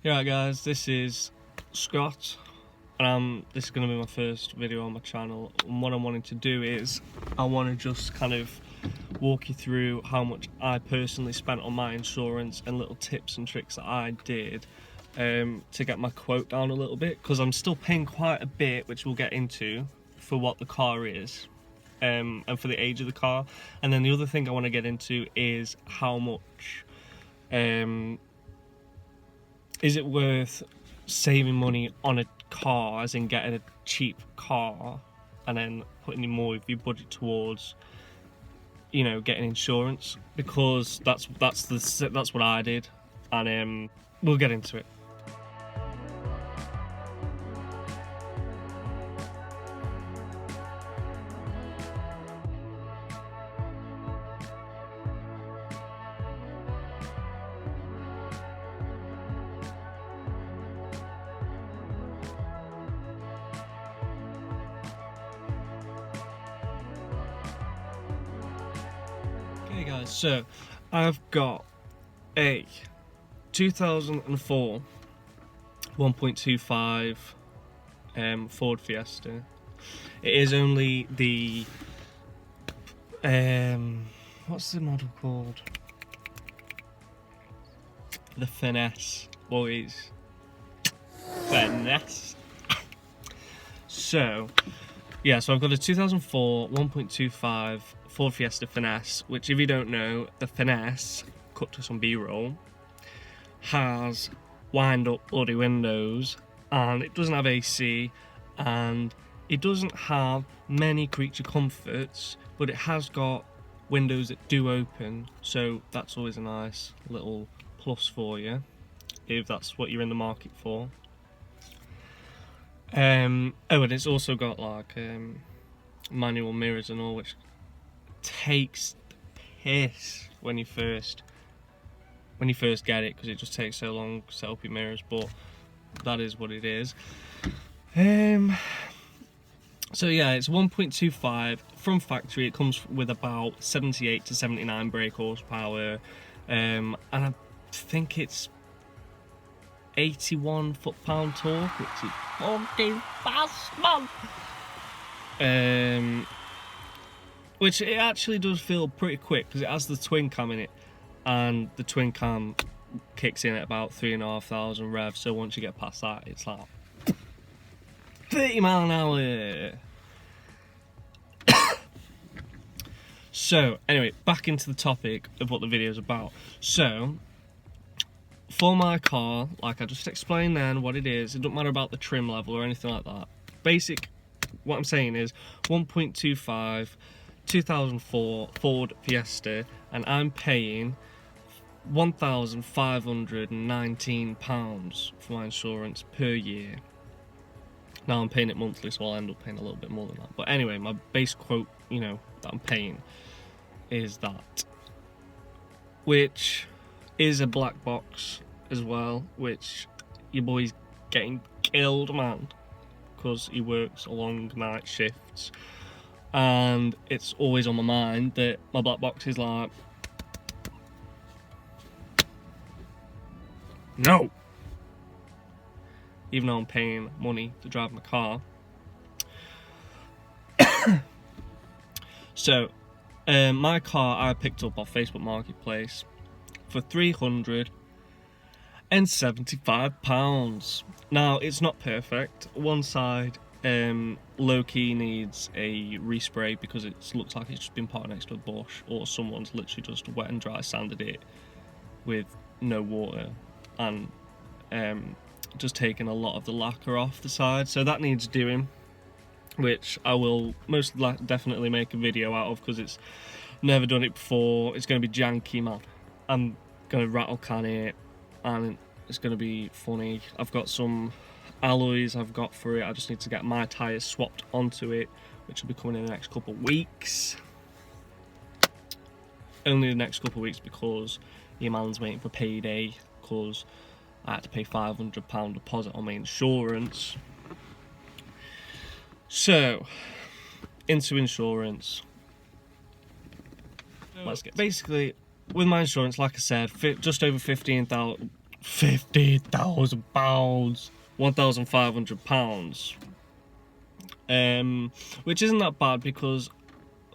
Yeah, right, guys, this is Scott, and this is going to be my first video on my channel. And what I'm wanting to do is, I want to just kind of walk you through how much I personally spent on my insurance and little tips and tricks that I did to get my quote down a little bit, because I'm still paying quite a bit, which we'll get into, for what the car is. And for the age of the car. And then the other thing I want to get into is how much is it worth saving money on a car, as in getting a cheap car and then putting more of your budget towards, you know, getting insurance, because that's what I did, and we'll get into it. Okay guys, so I've got a 2004 1.25 Ford Fiesta. It is only the what's the model called? The Finesse, boys. Finesse. So yeah, so I've got a 2004 1.25 Ford Fiesta Finesse, which, if you don't know, the Finesse, cut to some B-roll, has wind-up bloody windows, and it doesn't have AC, and it doesn't have many creature comforts, but it has got windows that do open, so that's always a nice little plus for you, if that's what you're in the market for. Oh, and it's also got like manual mirrors and all, which takes the piss when you first get it, because it just takes so long to set up your mirrors, but that is what it is. So yeah, it's 1.25 from factory. It comes with about 78 to 79 brake horsepower, and I think it's 81 foot-pound torque, which is fucking fast, man. Which it actually does feel pretty quick, because it has the twin cam in it, and the twin cam kicks in at about 3,500 revs. So once you get past that, it's like 30 mile an hour. So anyway, back into the topic of what the video is about. So for my car, like I just explained then what it is, it doesn't matter about the trim level or anything like that. What I'm saying is 1.25 2004 Ford Fiesta, and I'm paying £1,519 for my insurance per year. Now I'm paying it monthly, so I'll end up paying a little bit more than that. But anyway, my base quote, you know, that I'm paying is that, which is a black box as well, which your boy's getting killed, man, because he works long night shifts, and it's always on my mind that my black box is like, no, even though I'm paying money to drive my car. So my car I picked up off Facebook Marketplace for £375. Now, it's not perfect. One side low-key needs a respray, because it looks like it's just been parked next to a bush, or someone's literally just wet and dry sanded it with no water, and just taking a lot of the lacquer off the side. So that needs doing, which I will most definitely make a video out of, because it's never done it before. It's going to be janky, man. I'm going to rattle can it, and it's going to be funny. I've got some alloys I've got for it. I just need to get my tyres swapped onto it, which will be coming in the next couple of weeks. Only the next couple of weeks, because your man's waiting for payday, because I had to pay £500 deposit on my insurance. So, into insurance. Let's get basically with my insurance, like I said, just over 15,000. £50,000, £1,500. Which isn't that bad because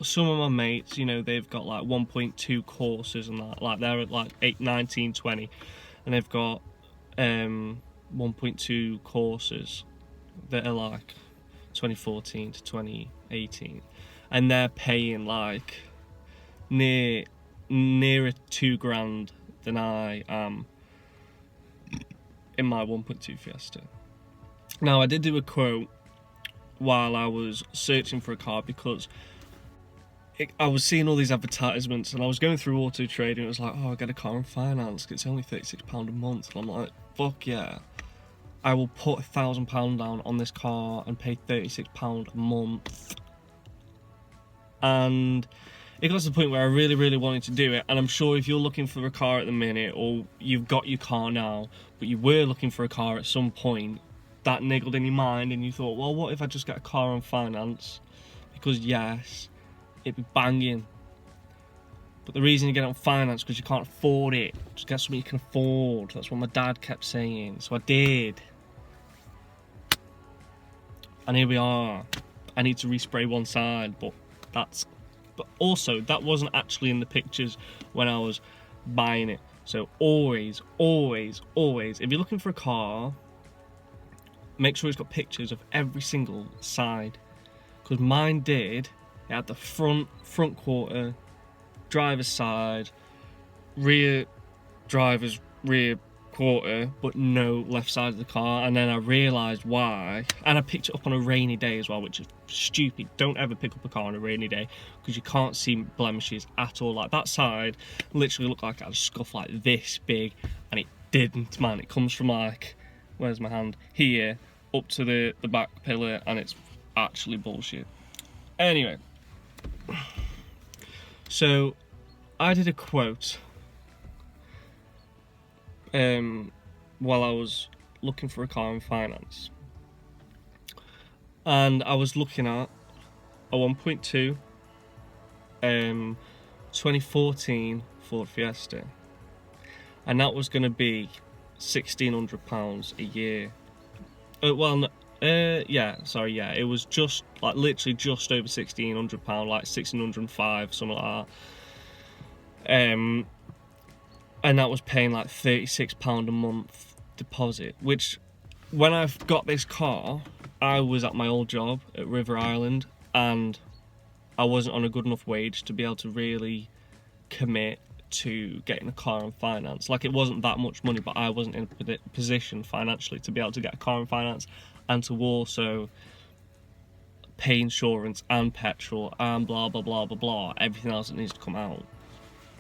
some of my mates, you know, they've got like 1.2 courses and that, like they're at like 8, 19, 20, and they've got 1.2 courses that are like 2014 to 2018, and they're paying like nearer £2,000 than I am in my 1.2 Fiesta. Now, I did do a quote while I was searching for a car because I was seeing all these advertisements and I was going through Auto Trader and it was like, oh, I get a car on finance, it's only £36 a month. And I'm like, fuck yeah, I will put £1,000 down on this car and pay £36 a month. And it got to the point where I really, really wanted to do it. And I'm sure if you're looking for a car at the minute, or you've got your car now, but you were looking for a car at some point, that niggled in your mind and you thought, well, what if I just get a car on finance? Because yes, it'd be banging. But the reason you get it on finance is because you can't afford it. Just get something you can afford. That's what my dad kept saying. So I did. And here we are. I need to respray one side, but also that wasn't actually in the pictures when I was buying it. So always, always, always, if you're looking for a car, make sure it's got pictures of every single side. Because mine did. It had the front quarter, driver's side, driver's rear quarter, but no left side of the car. And then I realised why. And I picked it up on a rainy day as well, which is stupid. Don't ever pick up a car on a rainy day because you can't see blemishes at all. Like that side literally looked like it had a scuff like this big, and it didn't, man. It comes from like, where's my hand? Here, up to the back pillar, and it's actually bullshit. Anyway, so I did a quote while I was looking for a car on finance, and I was looking at a 1.2 2014 Ford Fiesta, and that was going to be £1,600 a year. It was just like literally just over £1,600, like 1,605, something like that. And that was paying like £36 a month deposit, which when I got this car, I was at my old job at River Island and I wasn't on a good enough wage to be able to really commit to getting a car on finance. Like, it wasn't that much money, but I wasn't in a position financially to be able to get a car on finance and to also pay insurance and petrol and blah blah blah blah blah, everything else that needs to come out.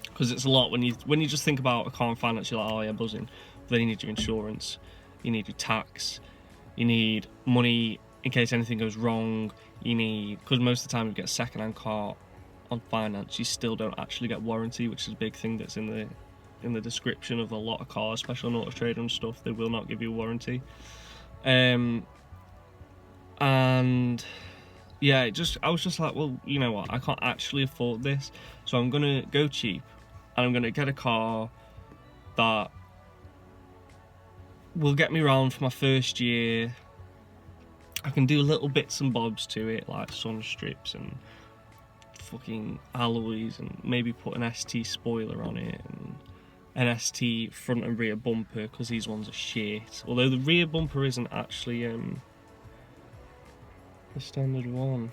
Because it's a lot when you just think about a car on finance, you're like, oh yeah, buzzing. But then you need your insurance, you need your tax, you need money in case anything goes wrong. You need, because most of the time you get a second-hand car on finance, you still don't actually get warranty, which is a big thing that's in the description of a lot of cars, especially on Auto Trader and stuff. They will not give you a warranty. And yeah, I was just like, well, you know what, I can't actually afford this, so I'm gonna go cheap and I'm gonna get a car that will get me around for my first year. I can do little bits and bobs to it, like sun strips and fucking alloys, and maybe put an ST spoiler on it and an ST front and rear bumper, because these ones are shit. Although the rear bumper isn't actually the standard one,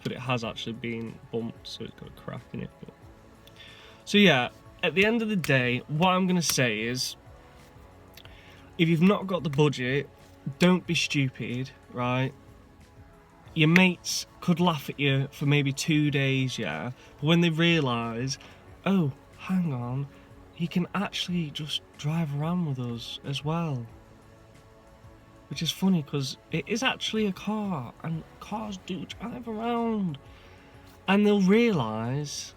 but it has actually been bumped, so it's got a crack in it. So yeah, at the end of the day, what I'm going to say is, if you've not got the budget, don't be stupid, right? Your mates could laugh at you for maybe 2 days, yeah, but when they realise, oh, hang on, he can actually just drive around with us as well. Which is funny, because it is actually a car, and cars do drive around. And they'll realise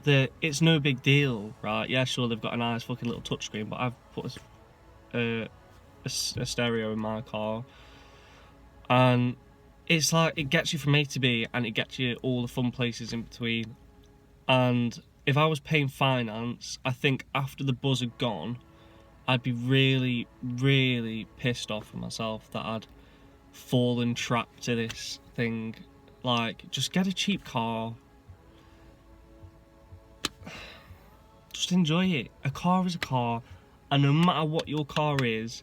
that it's no big deal, right? Yeah, sure, they've got a nice fucking little touchscreen, but I've put a stereo in my car, and it's like, it gets you from A to B, and it gets you all the fun places in between. And if I was paying finance, I think after the buzz had gone, I'd be really, really pissed off with myself that I'd fallen trapped to this thing. Like, just get a cheap car. Just enjoy it. A car is a car, and no matter what your car is,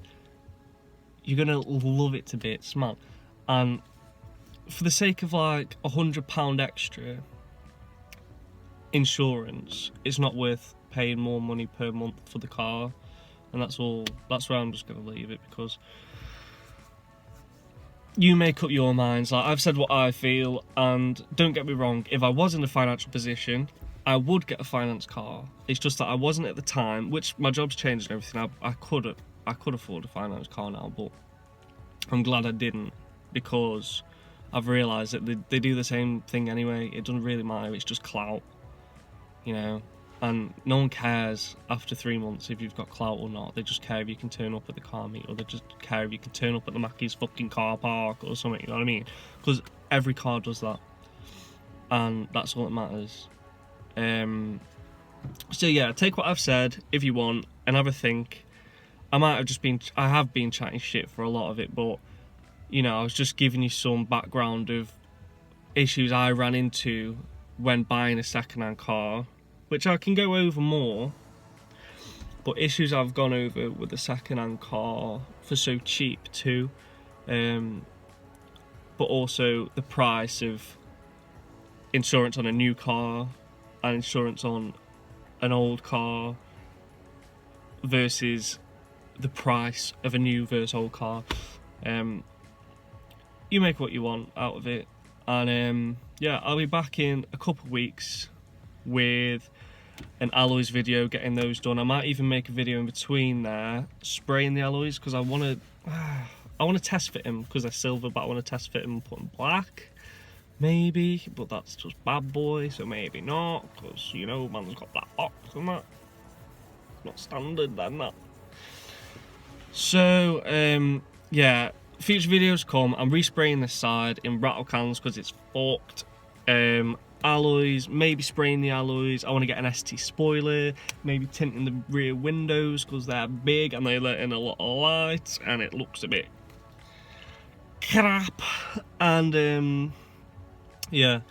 you're gonna love it to bits, man. And for the sake of like £100 extra insurance, it's not worth paying more money per month for the car. And that's all. That's where I'm just gonna leave it, because you make up your minds. Like, I've said what I feel, and don't get me wrong, if I was in a financial position, I would get a finance car. It's just that I wasn't at the time, which my job's changed and everything. I could afford a finance car now, but I'm glad I didn't, because I've realised that they do the same thing anyway. It doesn't really matter, it's just clout, you know. And no one cares after 3 months if you've got clout or not. They just care if you can turn up at the car meet, or they just care if you can turn up at the Mackey's fucking car park or something, you know what I mean? Because every car does that, and that's all that matters. So yeah, take what I've said if you want and have a think. I have been chatting shit for a lot of it, but you know, I was just giving you some background of issues I ran into when buying a second-hand car, which I can go over more, but issues I've gone over with a second-hand car for so cheap too, but also the price of insurance on a new car and insurance on an old car versus the price of a new versus old car. You make what you want out of it, and yeah, I'll be back in a couple of weeks with an alloys video, getting those done. I might even make a video in between there spraying the alloys, because I want to test fit them, because they're silver, but I want to test fit them and put them black maybe, but that's just bad boy, so maybe not, because you know, man's got black box and that, not standard then, that. So yeah, future videos come. I'm respraying this side in rattle cans because it's fucked. Alloys, maybe spraying the alloys. I want to get an ST spoiler, maybe tinting the rear windows because they're big and they let in a lot of light and it looks a bit crap. And yeah,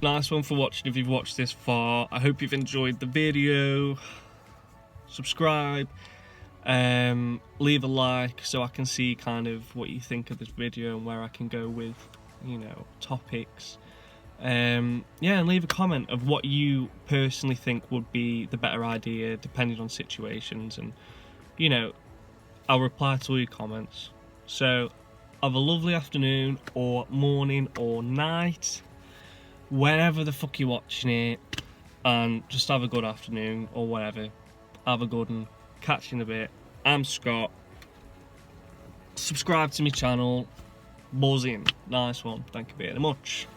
nice one for watching if you've watched this far. I hope you've enjoyed the video. Subscribe, leave a like so I can see kind of what you think of this video and where I can go with, you know, topics. Yeah, and leave a comment of what you personally think would be the better idea depending on situations, and you know, I'll reply to all your comments. So have a lovely afternoon or morning or night, whenever the fuck you're watching it, and just have a good afternoon or whatever. Have a good one. Catch you in a bit. I'm Scott. Subscribe to my channel. Buzz in. Nice one. Thank you very much.